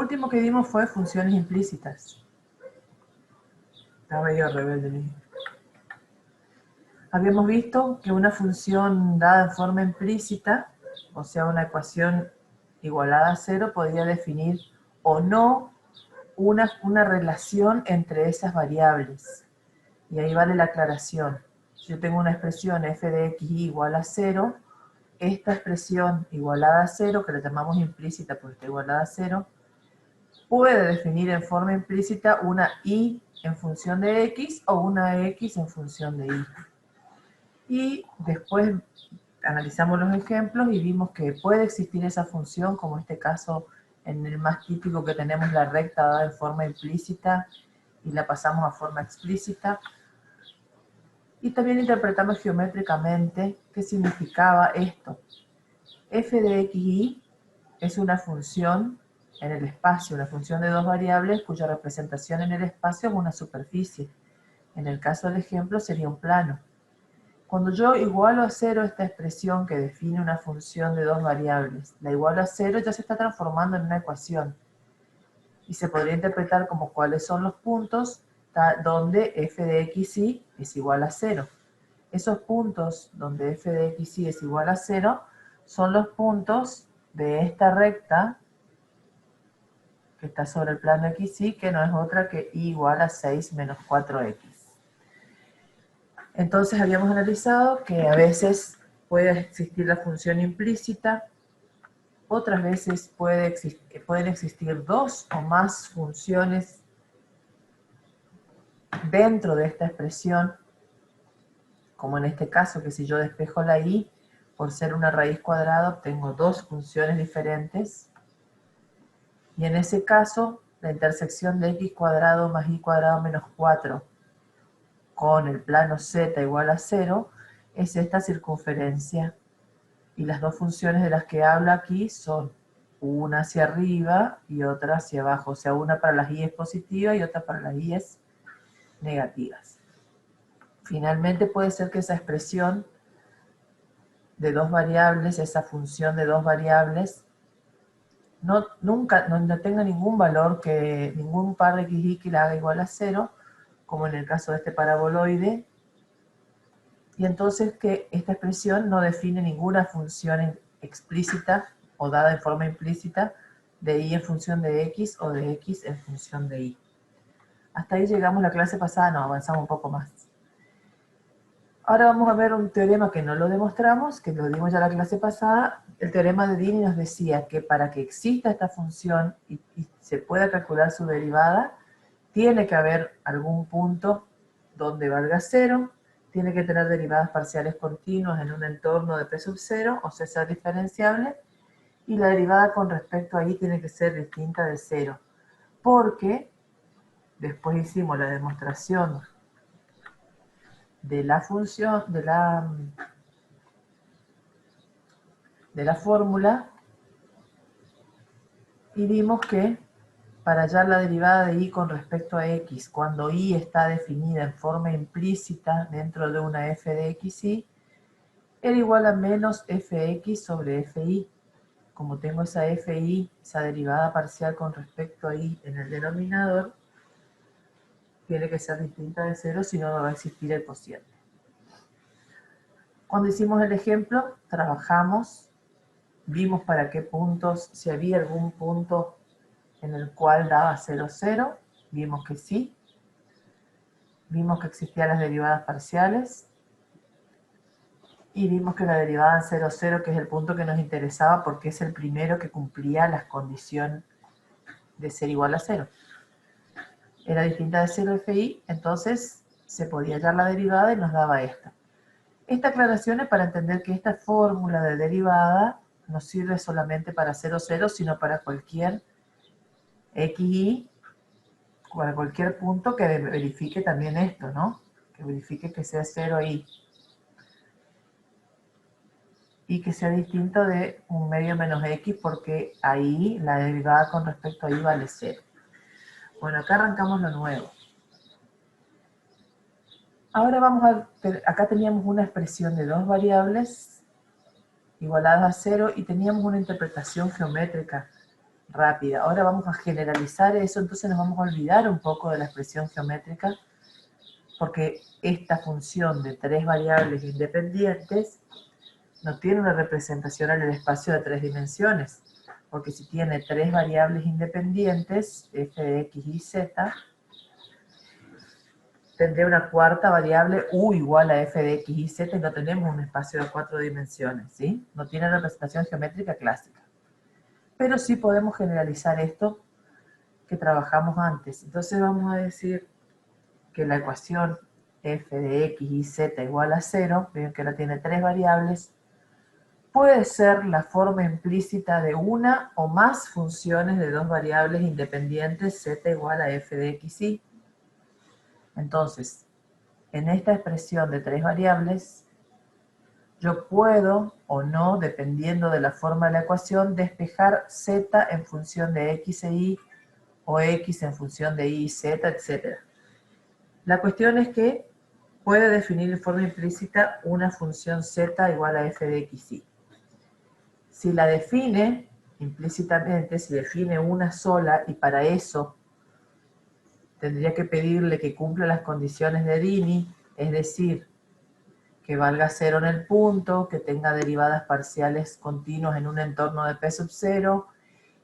último que vimos fue funciones implícitas. Está medio rebelde, mi hijo. Habíamos visto que una función dada en forma implícita, o sea, una ecuación igualada a cero, podía definir o no una relación entre esas variables. Y ahí vale la aclaración. Si yo tengo una expresión f de x igual a 0, esta expresión igualada a 0, que la llamamos implícita porque está igualada a 0, puede definir en forma implícita una y en función de x o una x en función de y. Y después analizamos los ejemplos y vimos que puede existir esa función, como en este caso, en el más típico que tenemos la recta dada en forma implícita y la pasamos a forma explícita. Y también interpretamos geométricamente qué significaba esto. F de xy es una función en el espacio, una función de dos variables cuya representación en el espacio es una superficie. En el caso del ejemplo sería un plano. Cuando yo igualo a cero esta expresión que define una función de dos variables, la igualo a cero ya se está transformando en una ecuación. Y se podría interpretar como cuáles son los puntos donde f de xy es igual a cero. Esos puntos donde f de xy es igual a cero son los puntos de esta recta que está sobre el plano xy, que no es otra que y igual a 6 menos 4x. Entonces habíamos analizado que a veces puede existir la función implícita, otras veces pueden existir dos o más funciones dentro de esta expresión, como en este caso, que si yo despejo la y, por ser una raíz cuadrada, obtengo dos funciones diferentes. Y en ese caso, la intersección de x cuadrado más y cuadrado menos 4 con el plano z igual a 0 es esta circunferencia. Y las dos funciones de las que habla aquí son una hacia arriba y otra hacia abajo. O sea, una para las y es positiva y otra para las y es negativas. Finalmente puede ser que esa expresión de dos variables, esa función de dos variables, no tenga ningún valor, que ningún par de xy que la haga igual a 0, como en el caso de este paraboloide, y entonces que esta expresión no define ninguna función explícita o dada en forma implícita de y en función de x o de x en función de y. Hasta ahí llegamos la clase pasada, no, avanzamos un poco más. Ahora vamos a ver un teorema que no lo demostramos, que lo dimos ya la clase pasada. El teorema de Dini nos decía que para que exista esta función y se pueda calcular su derivada, tiene que haber algún punto donde valga 0, tiene que tener derivadas parciales continuas en un entorno de p sub 0, o sea, ser diferenciable, y la derivada con respecto a y tiene que ser distinta de 0, porque después hicimos la demostración de la función, de la fórmula, y vimos que para hallar la derivada de y con respecto a x, cuando y está definida en forma implícita dentro de una f de xy, era igual a menos fx sobre fi. Como tengo esa fi, esa derivada parcial con respecto a y en el denominador, tiene que ser distinta de 0, si no, no va a existir el cociente. Cuando hicimos el ejemplo, trabajamos, vimos para qué puntos, si había algún punto en el cual daba 0, 0, vimos que sí. Vimos que existían las derivadas parciales. Y vimos que la derivada en 0, 0, que es el punto que nos interesaba porque es el primero que cumplía las condiciones de ser igual a 0. Era distinta de 0 fi, entonces se podía hallar la derivada y nos daba esta. Esta aclaración es para entender que esta fórmula de derivada no sirve solamente para 0, 0, sino para cualquier xy, para cualquier punto que verifique también esto, ¿no? Que verifique que sea 0 y que sea distinto de un medio menos x, porque ahí la derivada con respecto a y vale 0. Bueno, acá arrancamos lo nuevo. Ahora vamos a ver, acá teníamos una expresión de dos variables igualadas a 0 y teníamos una interpretación geométrica rápida. Ahora vamos a generalizar eso, entonces nos vamos a olvidar un poco de la expresión geométrica, porque esta función de 3 variables independientes no tiene una representación en el espacio de 3 dimensiones, porque si tiene 3 variables independientes, f de x y z, tendría una cuarta variable u igual a f de x y z, y no tenemos un espacio de 4 dimensiones, ¿sí? No tiene representación geométrica clásica. Pero sí podemos generalizar esto que trabajamos antes. Entonces vamos a decir que la ecuación f de x y z igual a 0, ven que ahora tiene 3 variables, puede ser la forma implícita de una o más funciones de 2 variables independientes z igual a f de x y. Entonces, en esta expresión de 3 variables, yo puedo o no, dependiendo de la forma de la ecuación, despejar z en función de x e y, o x en función de y y z, etc. La cuestión es que puede definir en forma implícita una función z igual a f de x y. Si la define implícitamente, si define una sola, y para eso tendría que pedirle que cumpla las condiciones de Dini, es decir, que valga 0 en el punto, que tenga derivadas parciales continuas en un entorno de p sub 0,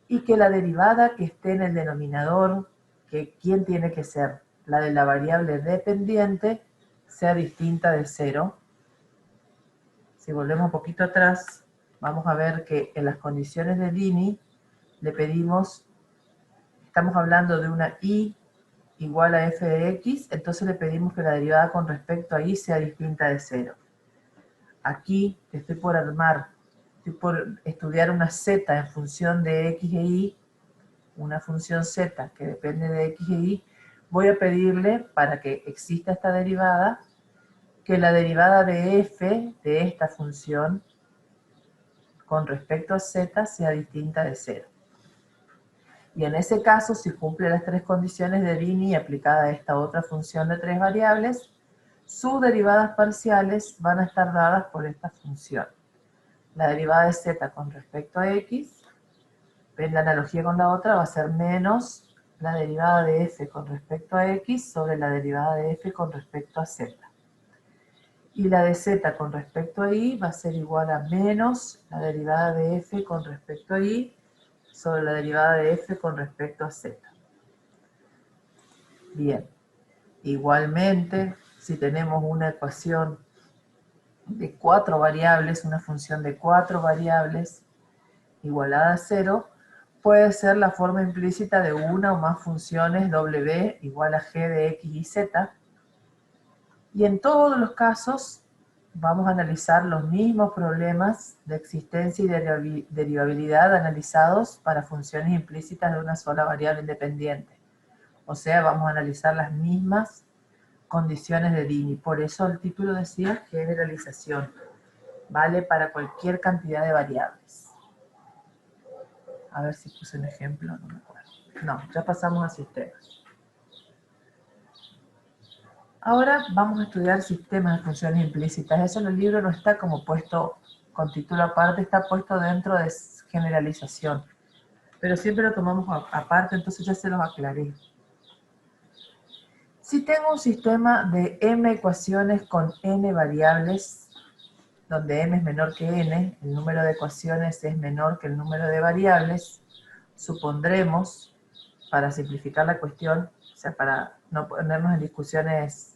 y que la derivada que esté en el denominador, que ¿quién tiene que ser? La de la variable dependiente, sea distinta de 0. Si volvemos un poquito atrás, vamos a ver que en las condiciones de Dini le pedimos, estamos hablando de una y igual a f de x, entonces le pedimos que la derivada con respecto a y sea distinta de 0. Aquí estoy por estudiar una z en función de x e y, una función z que depende de x e y, voy a pedirle, para que exista esta derivada, que la derivada de f de esta función con respecto a z sea distinta de 0. Y en ese caso, si cumple las 3 condiciones de Dini aplicada a esta otra función de 3 variables, sus derivadas parciales van a estar dadas por esta función. La derivada de z con respecto a x, ven la analogía con la otra, va a ser menos la derivada de f con respecto a x sobre la derivada de f con respecto a z. Y la de z con respecto a y va a ser igual a menos la derivada de f con respecto a y sobre la derivada de f con respecto a z. Bien, igualmente, si tenemos una ecuación de 4 variables, una función de 4 variables igualada a 0, puede ser la forma implícita de una o más funciones w igual a g de x y z. Y en todos los casos vamos a analizar los mismos problemas de existencia y derivabilidad analizados para funciones implícitas de una sola variable independiente. O sea, vamos a analizar las mismas condiciones de Dini. Por eso el título decía generalización. Vale para cualquier cantidad de variables. A ver si puse un ejemplo, no me acuerdo. No, ya pasamos a sistemas. Ahora vamos a estudiar sistemas de funciones implícitas. Eso en el libro no está como puesto con título aparte, está puesto dentro de generalización. Pero siempre lo tomamos aparte, entonces ya se los aclaré. Si tengo un sistema de m ecuaciones con n variables, donde m es menor que n, el número de ecuaciones es menor que el número de variables, supondremos, para simplificar la cuestión, o sea, para no ponernos en discusiones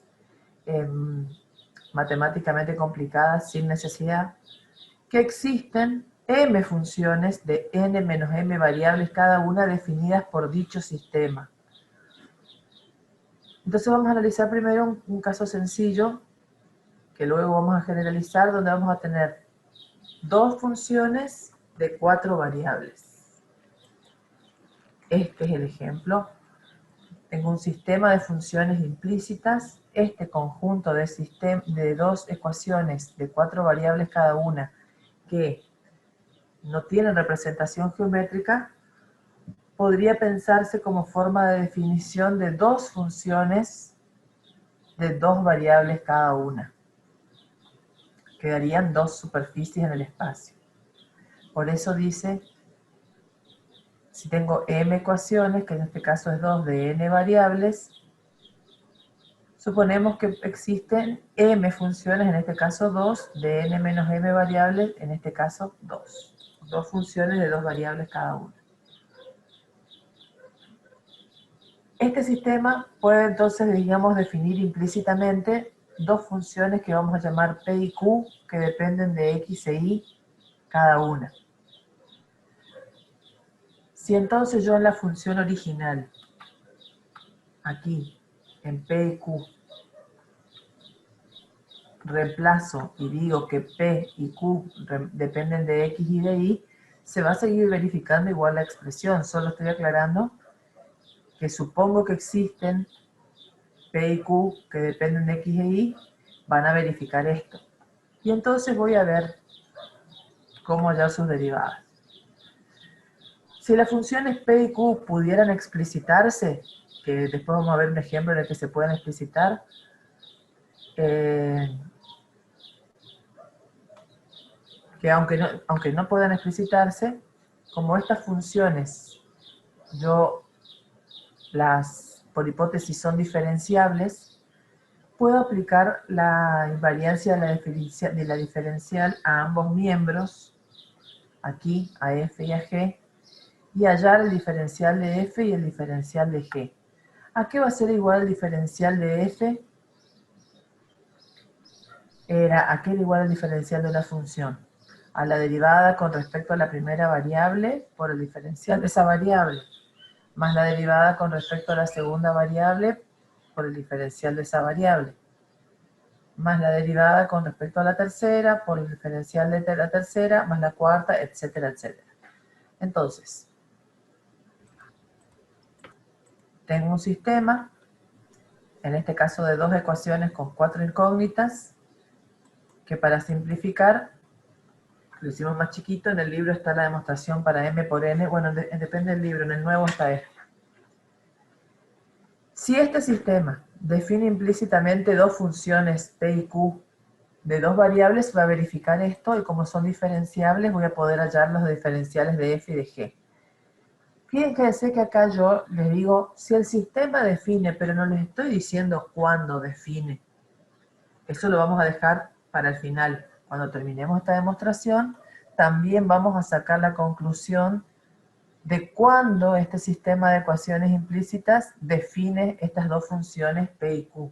matemáticamente complicadas sin necesidad, que existen m funciones de n menos m variables, cada una definidas por dicho sistema. Entonces vamos a analizar primero un caso sencillo, que luego vamos a generalizar, donde vamos a tener dos funciones de 4 variables. Este es el ejemplo. Tengo un sistema de funciones implícitas. Este conjunto de dos ecuaciones de 4 variables cada una, que no tienen representación geométrica, podría pensarse como forma de definición de dos funciones de 2 variables cada una. Quedarían dos superficies en el espacio. Por eso dice Si tengo m ecuaciones, que en este caso es 2 de n variables, suponemos que existen m funciones, en este caso 2, de n menos m variables, en este caso 2. Dos funciones de 2 variables cada una. Este sistema puede entonces, digamos, definir implícitamente dos funciones que vamos a llamar p y q, que dependen de x e y cada una. Si entonces yo en la función original, aquí, en p y q, reemplazo y digo que p y q dependen de x y de y, se va a seguir verificando igual la expresión. Solo estoy aclarando que supongo que existen p y q que dependen de x e y, van a verificar esto. Y entonces voy a ver cómo hallar sus derivadas. Si las funciones p y q pudieran explicitarse, que después vamos a ver un ejemplo en el que se pueden explicitar, que aunque no puedan explicitarse, como estas funciones, yo por hipótesis son diferenciables, puedo aplicar la invariancia de la diferencial a ambos miembros, aquí a f y a g, y hallar el diferencial de f y el diferencial de g. ¿A qué va a ser igual el diferencial de f? ¿A qué era igual el diferencial de la función? A la derivada con respecto a la primera variable por el diferencial de esa variable, más la derivada con respecto a la segunda variable por el diferencial de esa variable, más la derivada con respecto a la tercera por el diferencial de la tercera, más la cuarta, etcétera, etcétera. Entonces, tengo un sistema, en este caso de dos ecuaciones con 4 incógnitas, que para simplificar, lo hicimos más chiquito. En el libro está la demostración para m por n, bueno, depende del libro, en el nuevo está esto. Si este sistema define implícitamente dos funciones p y q de dos variables, va a verificar esto, y como son diferenciables voy a poder hallar los diferenciales de f y de g. Fíjense que acá yo les digo, si el sistema define, pero no les estoy diciendo cuándo define. Eso lo vamos a dejar para el final. Cuando terminemos esta demostración, también vamos a sacar la conclusión de cuándo este sistema de ecuaciones implícitas define estas dos funciones p y q.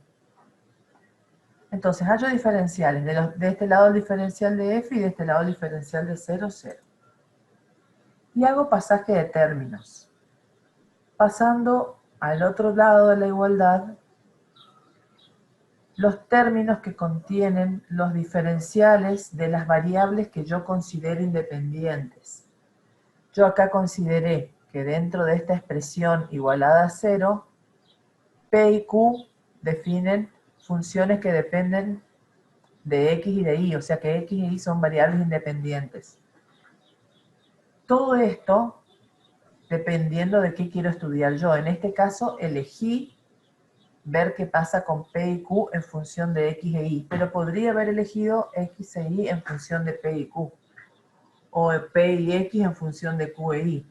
Entonces, hallo diferenciales. De este lado el diferencial de f y de este lado el diferencial de 0, 0. Y hago pasaje de términos. Pasando al otro lado de la igualdad, los términos que contienen los diferenciales de las variables que yo considero independientes. Yo acá consideré que dentro de esta expresión igualada a 0, p y q definen funciones que dependen de x y de y, o sea que x y y son variables independientes. Todo esto dependiendo de qué quiero estudiar yo. En este caso elegí ver qué pasa con p y q en función de x e y, pero podría haber elegido x e y en función de p y q, o p y x en función de q e y,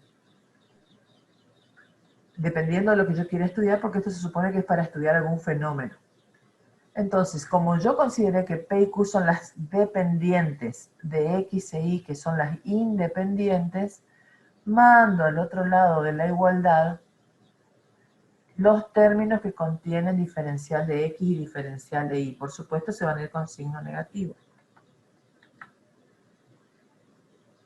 dependiendo de lo que yo quiera estudiar, porque esto se supone que es para estudiar algún fenómeno. Entonces, como yo consideré que p y q son las dependientes de x e y, que son las independientes, mando al otro lado de la igualdad los términos que contienen diferencial de x y diferencial de y. Por supuesto, se van a ir con signo negativo.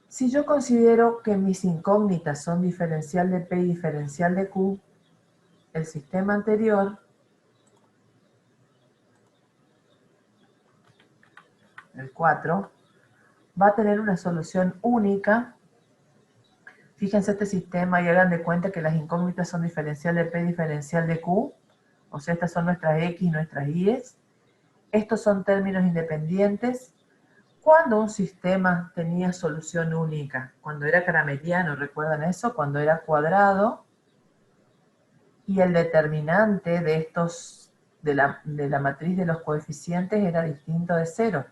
Si yo considero que mis incógnitas son diferencial de p y diferencial de q, el sistema anterior, el 4, va a tener una solución única. Fíjense este sistema y hagan de cuenta que las incógnitas son diferencial de p y diferencial de q, o sea, estas son nuestras x y nuestras y. Estos son términos independientes. Cuando un sistema tenía solución única, cuando era krameriano, ¿recuerdan eso? Cuando era cuadrado y el determinante de estos, de la matriz de los coeficientes era distinto de 0.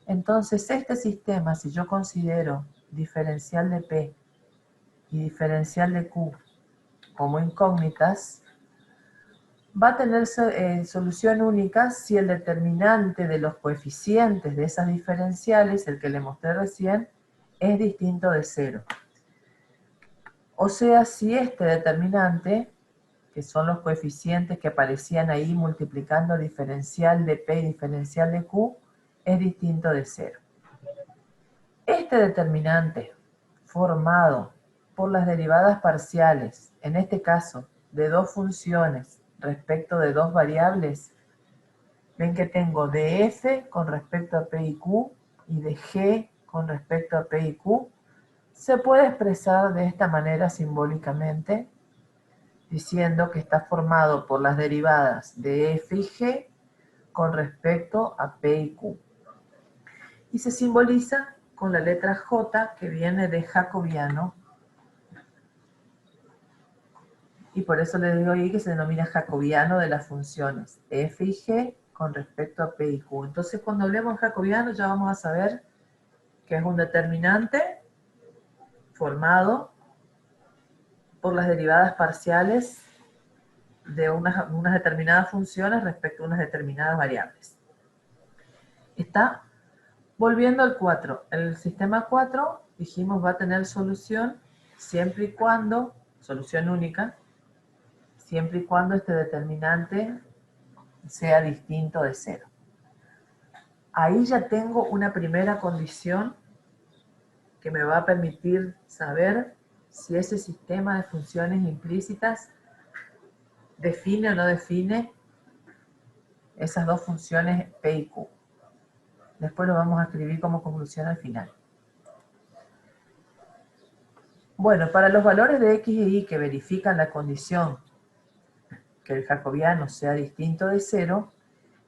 Entonces este sistema, si yo considero diferencial de p y diferencial de Q como incógnitas, va a tener solución única si el determinante de los coeficientes de esas diferenciales, el que le mostré recién, es distinto de 0. O sea, si este determinante, que son los coeficientes que aparecían ahí multiplicando diferencial de P y diferencial de Q, es distinto de 0. Este determinante formado por las derivadas parciales, en este caso de dos funciones respecto de dos variables, ven que tengo de f con respecto a P y Q y de g con respecto a P y Q, se puede expresar de esta manera simbólicamente, diciendo que está formado por las derivadas de f y g con respecto a P y Q. Y se simboliza con la letra J, que viene de jacobiano, y por eso les digo ahí que se denomina jacobiano de las funciones f y g con respecto a P y Q. Entonces, cuando hablemos jacobiano ya vamos a saber que es un determinante formado por las derivadas parciales de unas determinadas funciones respecto a unas determinadas variables. Está volviendo al 4. El sistema 4, dijimos, va a tener solución siempre y cuando, solución única, siempre y cuando este determinante sea distinto de 0. Ahí ya tengo una primera condición que me va a permitir saber si ese sistema de funciones implícitas define o no define esas dos funciones P y Q. Después lo vamos a escribir como conclusión al final. Bueno, para los valores de X y Y que verifican la condición que el jacobiano sea distinto de 0,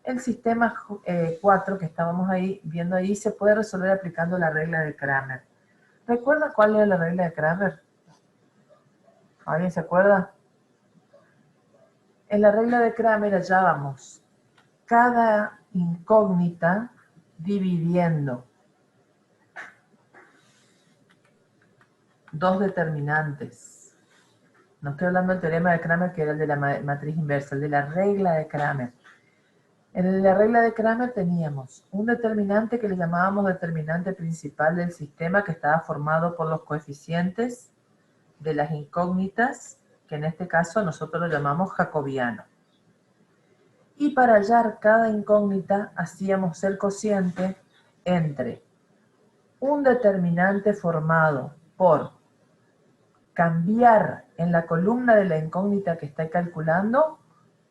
el sistema 4 que estábamos viendo ahí se puede resolver aplicando la regla de Cramer. ¿Recuerda cuál era la regla de Cramer? ¿Alguien se acuerda? En la regla de Cramer hallábamos cada incógnita dividiendo dos determinantes. No estoy hablando del teorema de Cramer, que era el de la matriz inversa, el de la regla de Cramer. En la regla de Cramer teníamos un determinante que le llamábamos determinante principal del sistema, que estaba formado por los coeficientes de las incógnitas, que en este caso nosotros lo llamamos jacobiano. Y para hallar cada incógnita hacíamos el cociente entre un determinante formado por cambiar en la columna de la incógnita que está calculando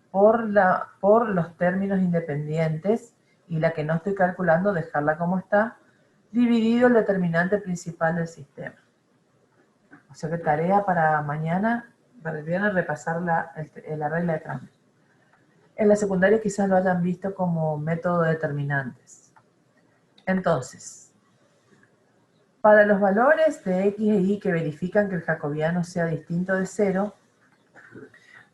por los términos independientes, y la que no estoy calculando dejarla como está, dividido el determinante principal del sistema. O sea que tarea para mañana, para el viernes, repasar la regla de Cramer. En la secundaria quizás lo hayan visto como método de determinantes. Entonces, para los valores de X e Y que verifican que el jacobiano sea distinto de 0,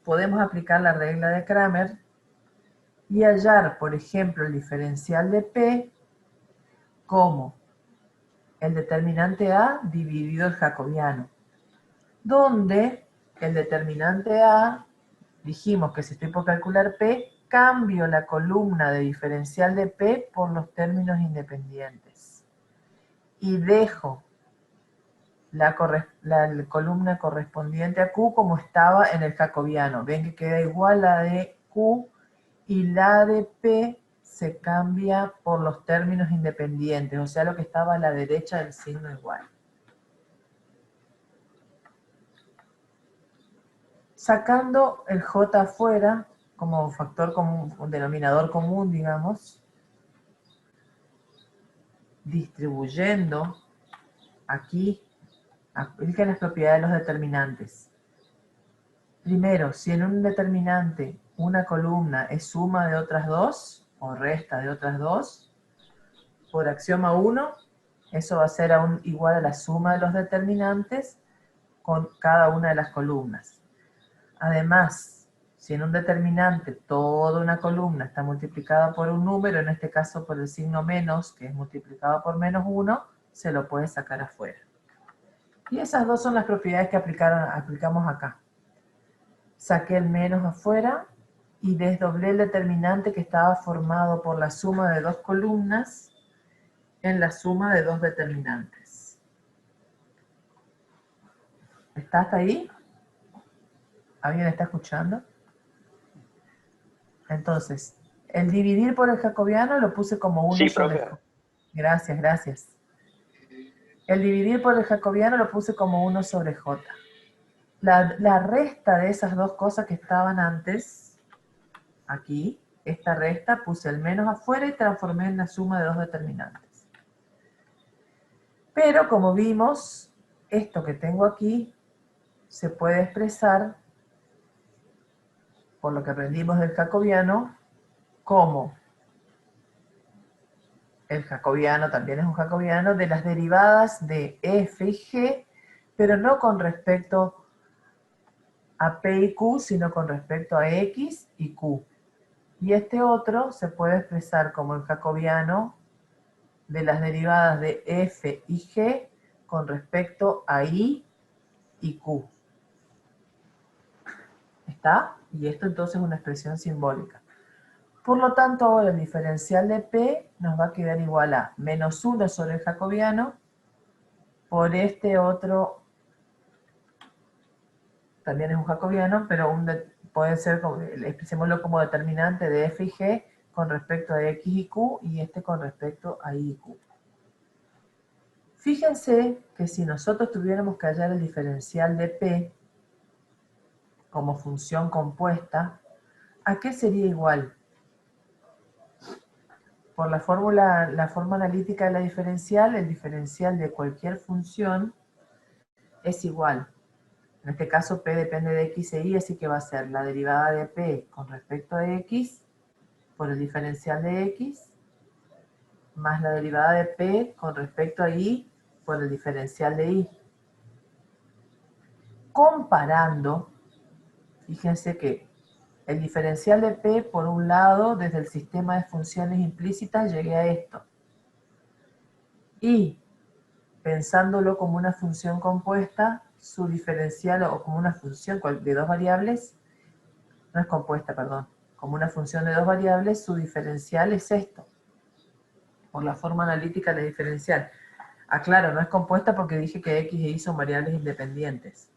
podemos aplicar la regla de Cramer y hallar, por ejemplo, el diferencial de P como el determinante A dividido el jacobiano, donde el determinante A, dijimos que si estoy por calcular P, cambio la columna de diferencial de P por los términos independientes y dejo la columna correspondiente a Q como estaba en el jacobiano. Ven que queda igual la de Q y la de P se cambia por los términos independientes, o sea, lo que estaba a la derecha del signo igual. Sacando el J afuera, como factor común, un denominador común, digamos, distribuyendo aquí, apliquen las propiedades de los determinantes. Primero, si en un determinante una columna es suma de otras dos, o resta de otras dos, por axioma 1, eso va a ser igual a la suma de los determinantes con cada una de las columnas. Además, si en un determinante toda una columna está multiplicada por un número, en este caso por el signo menos, que es multiplicado por menos 1, se lo puede sacar afuera. Y esas dos son las propiedades que aplicamos acá. Saqué el menos afuera y desdoblé el determinante que estaba formado por la suma de dos columnas en la suma de dos determinantes. ¿Está hasta ahí? ¿Alguien está escuchando? Entonces, el dividir por el jacobiano lo puse como 1 Sí, sobre profe. J. Gracias, gracias. El dividir por el jacobiano lo puse como 1 sobre J. La resta de esas dos cosas que estaban antes, aquí, esta resta, puse el menos afuera y transformé en la suma de dos determinantes. Pero como vimos, esto que tengo aquí se puede expresar, por lo que aprendimos del jacobiano, como el jacobiano también es un jacobiano de las derivadas de f y g, pero no con respecto a p y q, sino con respecto a x y q. Y este otro se puede expresar como el jacobiano de las derivadas de f y g con respecto a i y q. ¿Está? Y esto entonces es una expresión simbólica. Por lo tanto, ahora el diferencial de p nos va a quedar igual a menos 1 sobre el jacobiano por este otro, también es un jacobiano, pero puede ser, expresémoslo como determinante de f y g con respecto a x y q, y este con respecto a i y q. Fíjense que si nosotros tuviéramos que hallar el diferencial de p como función compuesta, ¿a qué sería igual? Por la forma analítica de la diferencial, el diferencial de cualquier función es igual. En este caso, p depende de x e y, así que va a ser la derivada de p con respecto a x por el diferencial de x, más la derivada de p con respecto a y por el diferencial de y. Comparando, fíjense que el diferencial de p, por un lado, desde el sistema de funciones implícitas, llegué a esto. Y, pensándolo como una función compuesta, su diferencial, o como una función de dos variables, no es compuesta, perdón, como una función de dos variables, su diferencial es esto, por la forma analítica de la diferencial. Aclaro, no es compuesta porque dije que x e y son variables independientes.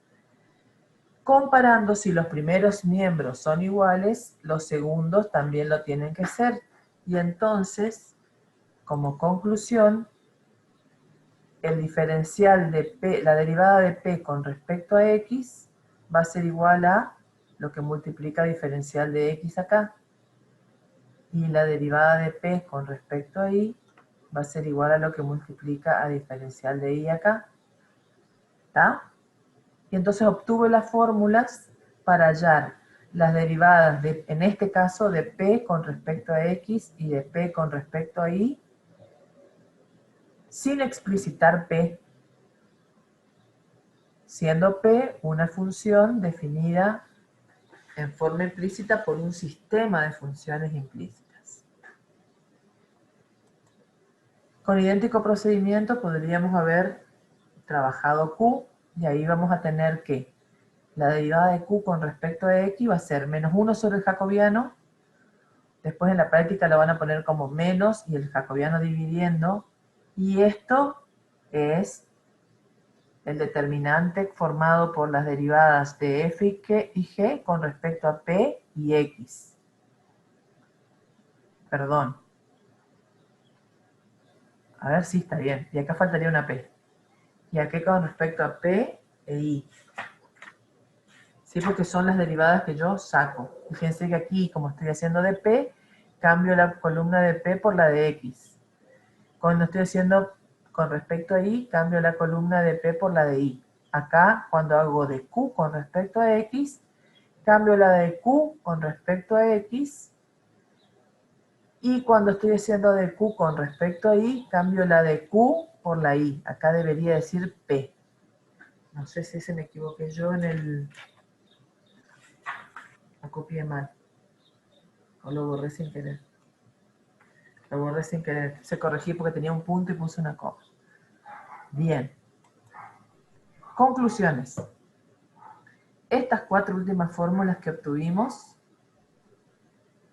Comparando, si los primeros miembros son iguales, los segundos también lo tienen que ser. Y entonces, como conclusión, el diferencial de p, la derivada de p con respecto a x, va a ser igual a lo que multiplica diferencial de x acá. Y la derivada de p con respecto a y va a ser igual a lo que multiplica a diferencial de y acá. ¿Está? Y entonces obtuve las fórmulas para hallar las derivadas, en este caso, de p con respecto a x y de p con respecto a y, sin explicitar p, siendo p una función definida en forma implícita por un sistema de funciones implícitas. Con idéntico procedimiento podríamos haber trabajado q, y ahí vamos a tener que la derivada de q con respecto a x va a ser menos 1 sobre el jacobiano. Después en la práctica lo van a poner como menos y el jacobiano dividiendo. Y esto es el determinante formado por las derivadas de f y g con respecto a p y x. Perdón. A ver si está bien. Y acá faltaría una p. Y aquí con respecto a p e y. Sí, porque son las derivadas que yo saco. Fíjense que aquí, como estoy haciendo de p, cambio la columna de p por la de x. Cuando estoy haciendo con respecto a y, cambio la columna de p por la de y. Acá, cuando hago de q con respecto a x, cambio la de q con respecto a x. Y cuando estoy haciendo de q con respecto a y, cambio la de q por la y. Acá debería decir p. No sé si se me equivoqué yo en la copié mal. O lo borré sin querer. Lo borré sin querer. Se corregí porque tenía un punto y puse una coma. Bien. Conclusiones. Estas 4 últimas fórmulas que obtuvimos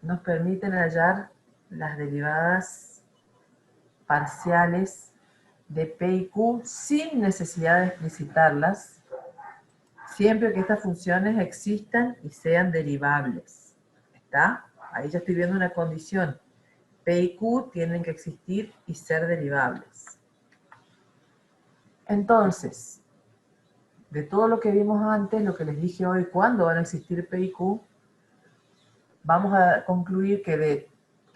nos permiten hallar las derivadas parciales de P y Q sin necesidad de explicitarlas, siempre que estas funciones existan y sean derivables. ¿Está? Ahí ya estoy viendo una condición. P y Q tienen que existir y ser derivables. Entonces, de todo lo que vimos antes, lo que les dije hoy, ¿cuándo van a existir P y Q? Vamos a concluir que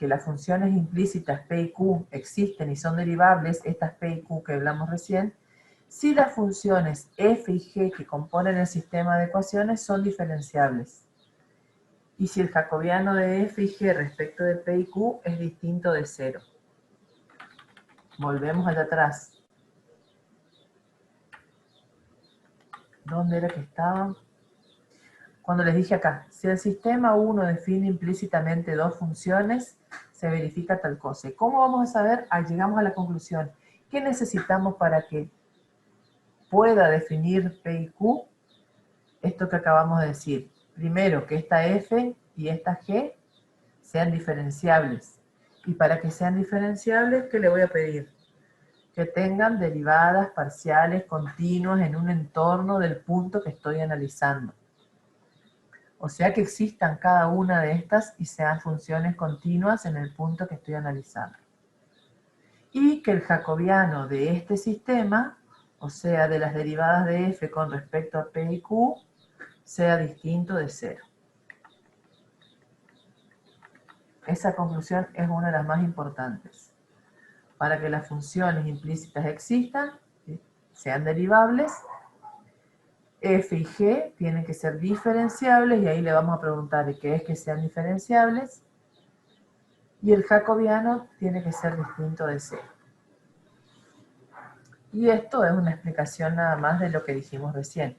las funciones implícitas P y Q existen y son derivables, estas P y Q que hablamos recién, si las funciones f y g que componen el sistema de ecuaciones son diferenciables. Y si el jacobiano de f y g respecto de P y Q es distinto de 0. Volvemos allá atrás. ¿Dónde era que estaba? Cuando les dije acá, si el sistema 1 define implícitamente 2 funciones, se verifica tal cosa. ¿Y cómo vamos a saber? Llegamos a la conclusión. ¿Qué necesitamos para que pueda definir P y Q? Esto que acabamos de decir. Primero, que esta F y esta G sean diferenciables. Y para que sean diferenciables, ¿qué le voy a pedir? Que tengan derivadas parciales continuas en un entorno del punto que estoy analizando. O sea que existan cada una de estas y sean funciones continuas en el punto que estoy analizando. Y que el jacobiano de este sistema, o sea, de las derivadas de f con respecto a p y q, sea distinto de 0. Esa conclusión es una de las más importantes. Para que las funciones implícitas existan, sean derivables, f y g tienen que ser diferenciables, y ahí le vamos a preguntar de qué es que sean diferenciables, y el jacobiano tiene que ser distinto de 0. Y esto es una explicación nada más de lo que dijimos recién.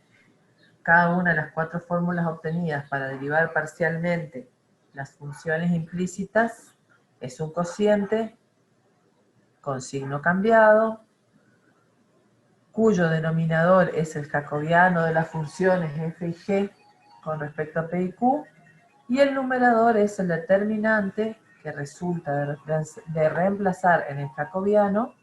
Cada una de las 4 fórmulas obtenidas para derivar parcialmente las funciones implícitas es un cociente con signo cambiado, cuyo denominador es el jacobiano de las funciones f y g con respecto a p y q, y el numerador es el determinante que resulta de reemplazar en el jacobiano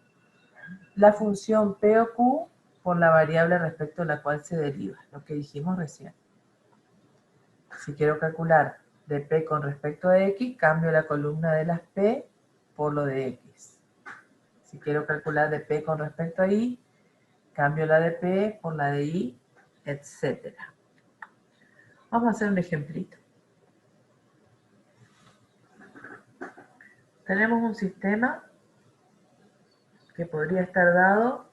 la función p o q por la variable respecto a la cual se deriva, lo que dijimos recién. Si quiero calcular de p con respecto a x, cambio la columna de las p por lo de x. Si quiero calcular de p con respecto a y, cambio la de p por la de y, etc. Vamos a hacer un ejemplito. Tenemos un sistema que podría estar dado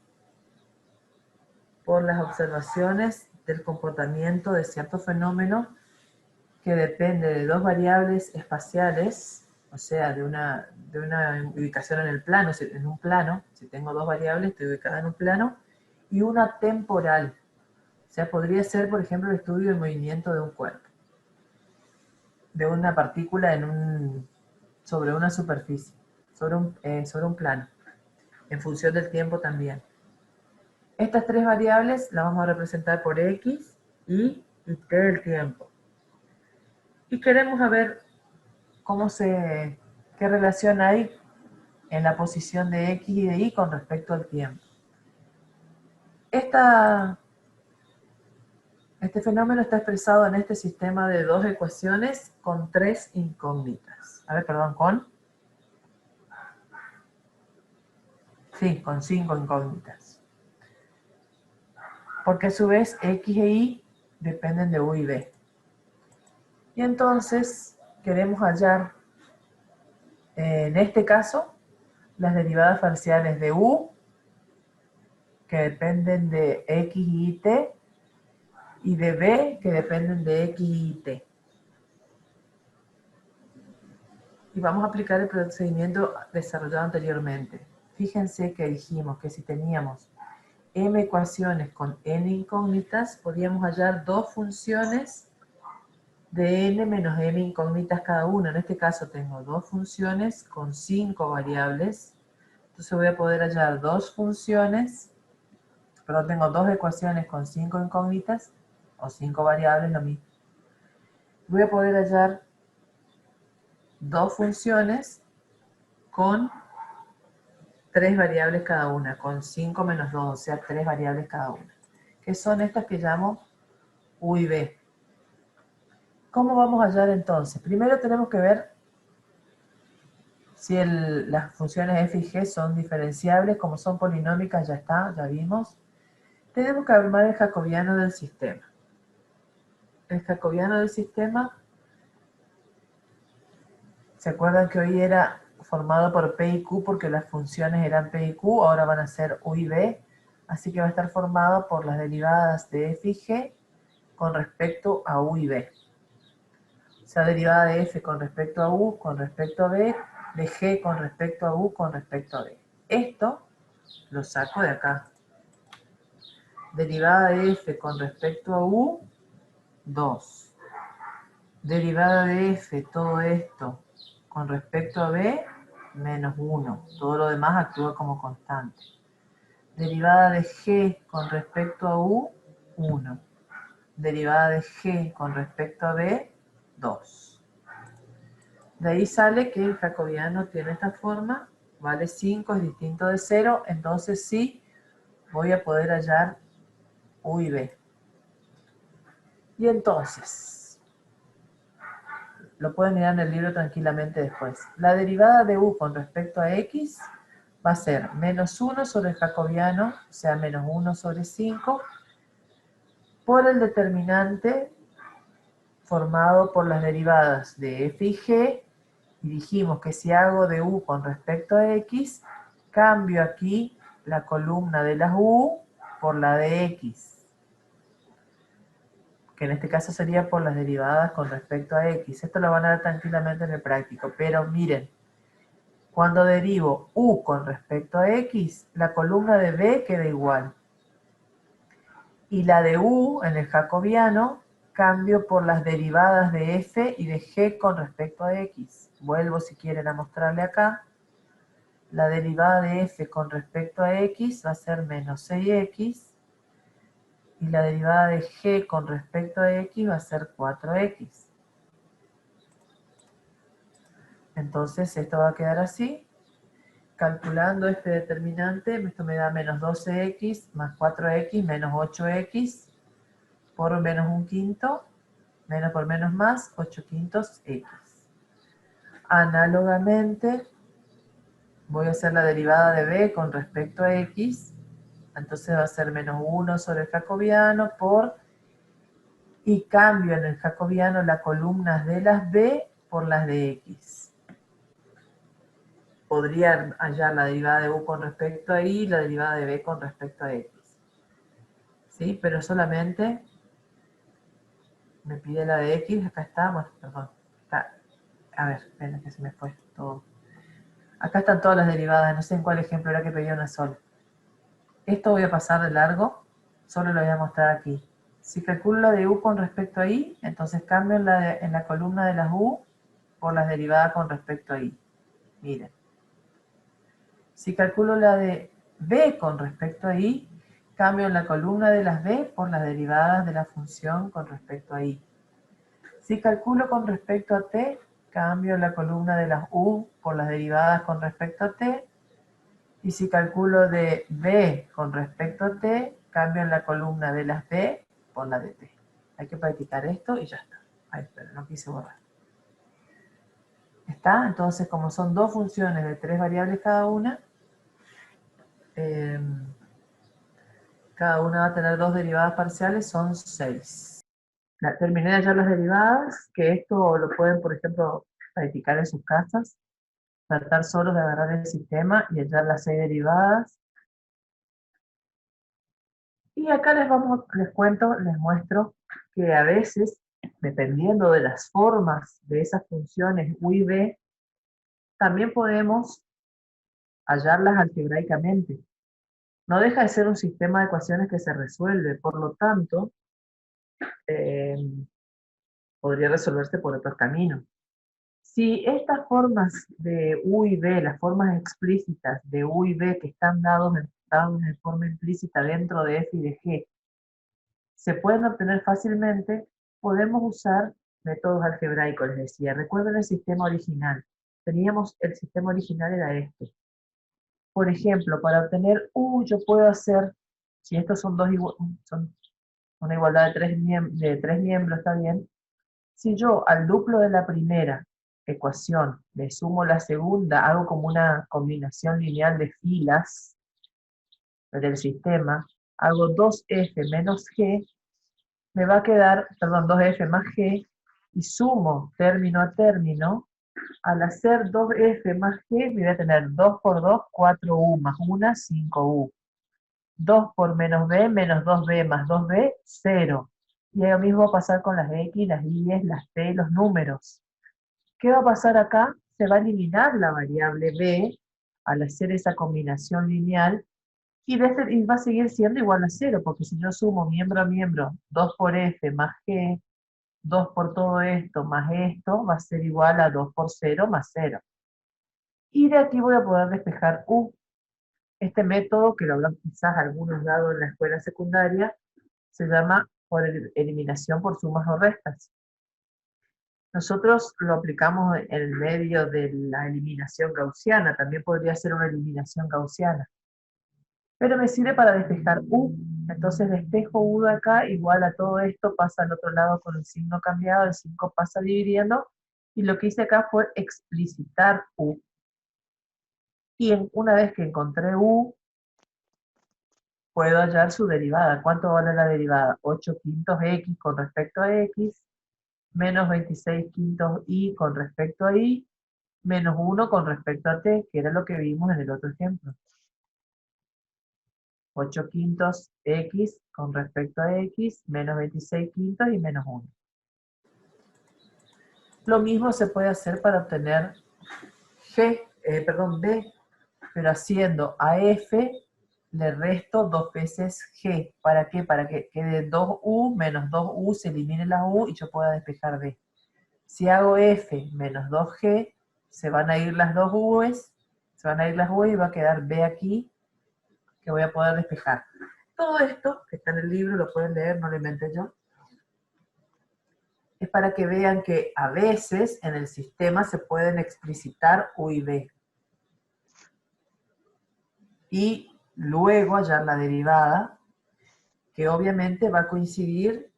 por las observaciones del comportamiento de cierto fenómeno que depende de 2 variables espaciales, o sea, de una ubicación en el plano, en un plano, si tengo 2 variables, estoy ubicada en un plano, y una temporal. O sea, podría ser, por ejemplo, el estudio del movimiento de un cuerpo, de una partícula sobre una superficie, sobre un plano, en función del tiempo también. Estas 3 variables las vamos a representar por x, y t del tiempo. Y queremos saber qué relación hay en la posición de x y de y con respecto al tiempo. Este fenómeno está expresado en este sistema de 2 ecuaciones con 3 incógnitas. con 5 incógnitas. Porque a su vez x e y dependen de u y b. Y entonces queremos hallar, en este caso, las derivadas parciales de u, que dependen de x y t, y de b, que dependen de x y t. Y vamos a aplicar el procedimiento desarrollado anteriormente. Fíjense que dijimos que si teníamos m ecuaciones con n incógnitas, podíamos hallar 2 funciones de n menos m incógnitas cada una. En este caso tengo 2 funciones con 5 variables. Entonces voy a poder hallar 2 funciones Pero tengo dos ecuaciones con 5 incógnitas, o 5 variables, lo mismo. Voy a poder hallar dos funciones con 3 variables cada una, con 5 menos 2, o sea, 3 variables cada una. Que son estas que llamo U y B. ¿Cómo vamos a hallar entonces? Primero tenemos que ver si las funciones f y g son diferenciables. Como son polinómicas, ya está, ya vimos. Tenemos que armar el jacobiano del sistema. El jacobiano del sistema, ¿se acuerdan que hoy era formado por P y Q porque las funciones eran P y Q? Ahora van a ser U y B. Así que va a estar formado por las derivadas de f y g con respecto a U y B. O sea, derivada de f con respecto a u, con respecto a b, de g con respecto a u, con respecto a b. Esto lo saco de acá. Derivada de f con respecto a u, 2. Derivada de f, todo esto, con respecto a b, menos 1. Todo lo demás actúa como constante. Derivada de g con respecto a u, 1. Derivada de g con respecto a b, 2. De ahí sale que el jacobiano tiene esta forma, vale 5, es distinto de 0, entonces sí voy a poder hallar u y b. Y entonces, lo pueden mirar en el libro tranquilamente después. La derivada de u con respecto a x va a ser menos 1 sobre el jacobiano, o sea, menos 1 sobre 5, por el determinante formado por las derivadas de f y g. Y dijimos que si hago de u con respecto a x, cambio aquí la columna de las u por la de x, que en este caso sería por las derivadas con respecto a x. Esto lo van a ver tranquilamente en el práctico, pero miren, cuando derivo u con respecto a x, la columna de b queda igual. Y la de u en el jacobiano cambio por las derivadas de f y de g con respecto a x. Vuelvo si quieren a mostrarle acá. La derivada de f con respecto a x va a ser menos 6x. Y la derivada de g con respecto a x va a ser 4x. Entonces esto va a quedar así. Calculando este determinante, esto me da menos 12x más 4x menos 8x por menos 1/5. Menos por menos más, 8/5 x. Análogamente, voy a hacer la derivada de b con respecto a x. Entonces va a ser menos 1 sobre el jacobiano por... Y cambio en el jacobiano las columnas de las b por las de x. Podría hallar la derivada de u con respecto a y, la derivada de b con respecto a x. ¿Sí? Pero solamente me pide la de x, acá está, bueno, perdón. Está. A ver, esperen que se me fue todo. Acá están todas las derivadas, no sé en cuál ejemplo era que pedía una sola. Esto voy a pasar de largo, solo lo voy a mostrar aquí. Si calculo la de u con respecto a y, entonces cambio en la columna de las u por las derivadas con respecto a y. Miren. Si calculo la de b con respecto a y, cambio en la columna de las b por las derivadas de la función con respecto a y. Si calculo con respecto a t, cambio la columna de las u por las derivadas con respecto a t. Y si calculo de b con respecto a t, cambio en la columna de las b por la de t. Hay que practicar esto y ya está. Ay, espera, no quise borrar. ¿Está? Entonces, como son dos funciones de 3 variables cada una va a tener 2 derivadas parciales, son 6. Terminé de hallar las derivadas, que esto lo pueden, por ejemplo, practicar en sus casas. Tratar solo de agarrar el sistema y hallar las 6 derivadas. Y acá les cuento, les muestro que a veces, dependiendo de las formas de esas funciones u y b, también podemos hallarlas algebraicamente. No deja de ser un sistema de ecuaciones que se resuelve, por lo tanto, eh, podría resolverse por otros caminos. Si estas formas de u y b, las formas explícitas de u y b que están dados dados de forma implícita dentro de f y de g, se pueden obtener fácilmente, podemos usar métodos algebraicos, les decía. Recuerden el sistema original. Teníamos, el sistema original era este. Por ejemplo, para obtener U, yo puedo hacer, si estos son son una igualdad de tres miembros, está bien. Si yo al duplo de la primera ecuación le sumo la segunda, hago como una combinación lineal de filas del sistema, hago 2f menos g, me va a quedar, perdón, 2f más g, y sumo término a término. Al hacer 2f más g, me voy a tener 2 por 2, 4u, más 1, 5u. 2 por menos b, menos 2b, más 2b, 0. Y lo mismo va a pasar con las x, las y, las t, los números. ¿Qué va a pasar acá? Se va a eliminar la variable b al hacer esa combinación lineal, y va a seguir siendo igual a 0, porque si yo sumo miembro a miembro, 2 por f más g, 2 por todo esto más esto, va a ser igual a 2 por 0 más 0. Y de aquí voy a poder despejar u. Este método, que lo habrán quizás algunos dado en la escuela secundaria, se llama por eliminación por sumas o restas. Nosotros lo aplicamos en el medio de la eliminación gaussiana, también podría ser una eliminación gaussiana. Pero me sirve para despejar u, entonces despejo u de acá, igual a todo esto, pasa al otro lado con el signo cambiado, el 5 pasa dividiendo, y lo que hice acá fue explicitar u. Y una vez que encontré u, puedo hallar su derivada. ¿Cuánto vale la derivada? 8 quintos x con respecto a x, menos 26 quintos y con respecto a y, menos 1 con respecto a t, que era lo que vimos en el otro ejemplo. 8 quintos x con respecto a x, menos 26 quintos y menos 1. Lo mismo se puede hacer para obtener b, pero haciendo a f le resto 2 veces g. ¿Para qué? Para que quede 2u menos 2u, se elimine la u y yo pueda despejar b. Si hago f menos 2g, se van a ir las dos u's, y va a quedar b aquí, que voy a poder despejar. Todo esto, que está en el libro, lo pueden leer, no lo inventé yo, es para que vean que a veces en el sistema se pueden explicitar u y b. Y luego hallar la derivada, que obviamente va a coincidir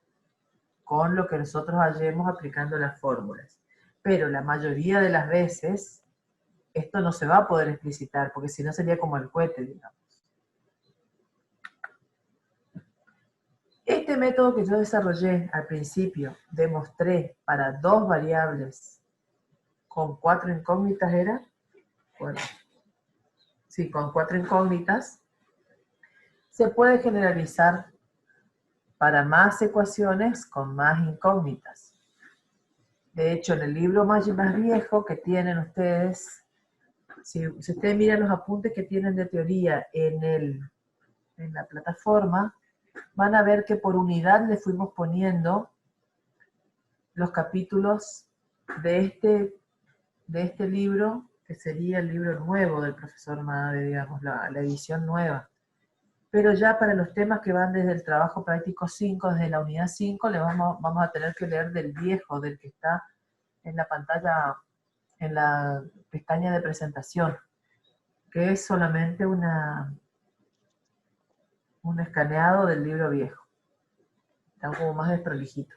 con lo que nosotros hallemos aplicando las fórmulas. Pero la mayoría de las veces, esto no se va a poder explicitar, porque si no sería como el cohete, digamos. Este método que yo desarrollé al principio, demostré para dos variables con 4 incógnitas, ¿era? Bueno, sí, con 4 incógnitas, se puede generalizar para más ecuaciones con más incógnitas. De hecho, en el libro más viejo que tienen ustedes, si ustedes miran los apuntes que tienen de teoría en la plataforma, van a ver que por unidad le fuimos poniendo los capítulos de este libro, que sería el libro nuevo del profesor Made, digamos, la edición nueva. Pero ya para los temas que van desde el trabajo práctico 5, desde la unidad 5, vamos a tener que leer del viejo, del que está en la pantalla, en la pestaña de presentación, que es solamente un escaneado del libro viejo. Está como más desprolijito.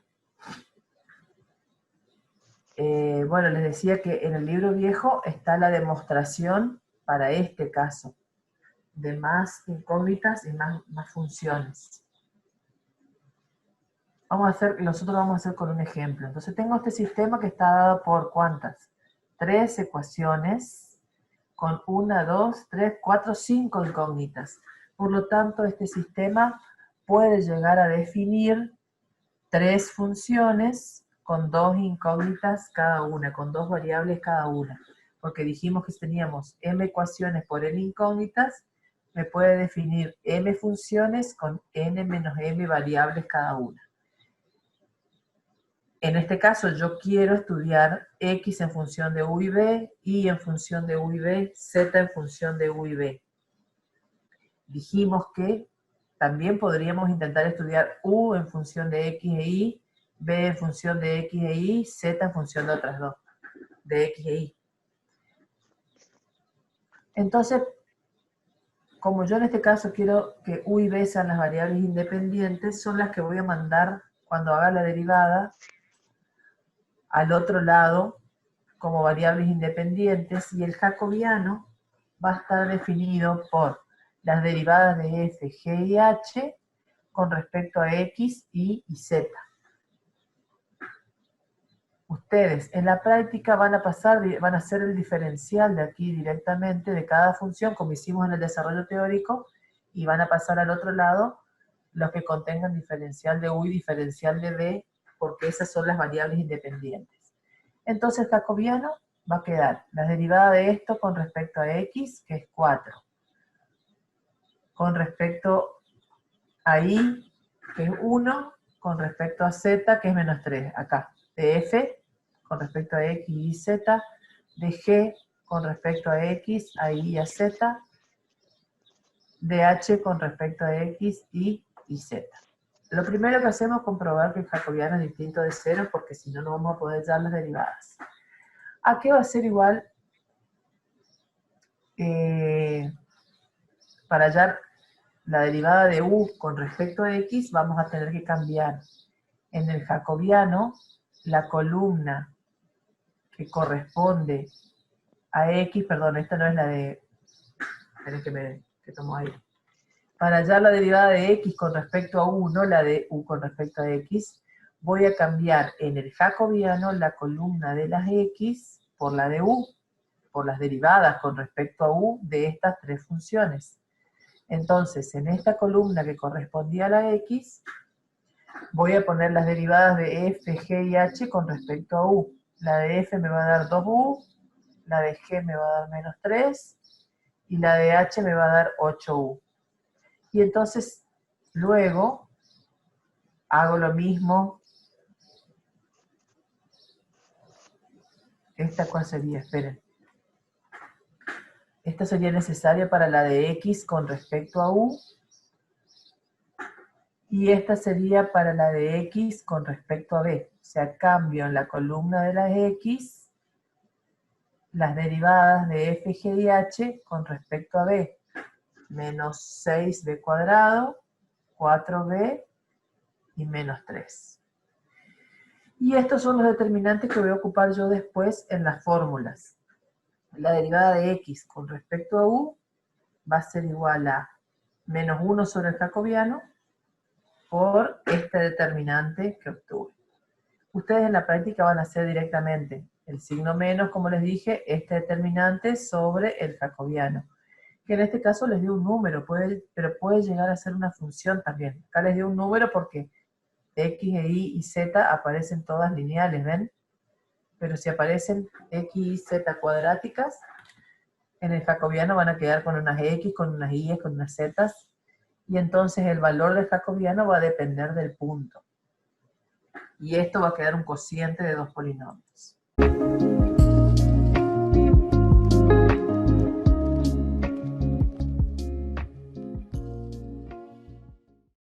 Bueno, les decía que en el libro viejo está la demostración para este caso, de más incógnitas y más funciones. Nosotros vamos a hacer con un ejemplo. Entonces tengo este sistema que está dado por ¿cuántas? 3 ecuaciones con 1, 2, 3, 4, 5 incógnitas. Por lo tanto, este sistema puede llegar a definir 3 funciones con 2 incógnitas cada una, con 2 variables cada una. Porque dijimos que teníamos m ecuaciones por n incógnitas, me puede definir m funciones con n menos m variables cada una. En este caso yo quiero estudiar x en función de u y b, y en función de u y b, z en función de u y b. dijimos que también podríamos intentar estudiar u en función de x e y, b en función de x e y, z en función de otras dos, de x e y. Entonces, como yo en este caso quiero que u y b sean las variables independientes, son las que voy a mandar cuando haga la derivada al otro lado como variables independientes, y el jacobiano va a estar definido por las derivadas de f, g y h con respecto a x, y z. Ustedes en la práctica van a hacer el diferencial de aquí directamente de cada función, como hicimos en el desarrollo teórico, y van a pasar al otro lado los que contengan diferencial de u y diferencial de b, porque esas son las variables independientes. Entonces el jacobiano va a quedar la derivada de esto con respecto a x, que es 4, con respecto a y, que es 1, con respecto a z, que es menos 3, acá, de f, con respecto a x y z, de g, con respecto a x, a y y a z, de h, con respecto a x, y z. Lo primero que hacemos es comprobar que el jacobiano es distinto de 0, porque si no, no vamos a poder hallar las derivadas. ¿A qué va a ser igual? Para hallar la derivada de u con respecto a x, vamos a tener que cambiar en el jacobiano la columna que corresponde a x, perdón, esta no es la de, esperen que tomo ahí. Para hallar la derivada de x con respecto a u, no la de u con respecto a x, voy a cambiar en el jacobiano la columna de las x por la de u, por las derivadas con respecto a u de estas tres funciones. Entonces, en esta columna que correspondía a la x, voy a poner las derivadas de f, g y h con respecto a u. La de f me va a dar 2u, la de g me va a dar menos 3, y la de h me va a dar 8u. Y entonces, luego, hago lo mismo. ¿Esta cuál sería? Esperen. Esta sería necesaria para la de x con respecto a u, y esta sería para la de x con respecto a b. O sea, cambio en la columna de las x las derivadas de f, g y h con respecto a b. Menos 6b cuadrado, 4b y menos 3. Y estos son los determinantes que voy a ocupar yo después en las fórmulas. La derivada de x con respecto a u va a ser igual a menos 1 sobre el jacobiano por este determinante que obtuve. Ustedes en la práctica van a hacer directamente el signo menos, como les dije, este determinante sobre el jacobiano, que en este caso les dio un número, pero puede llegar a ser una función también. Acá les dio un número porque x, y y z aparecen todas lineales, ¿ven? Pero si aparecen x y z cuadráticas, en el jacobiano van a quedar con unas x, con unas y, con unas z, y entonces el valor del jacobiano va a depender del punto. Y esto va a quedar un cociente de dos polinomios.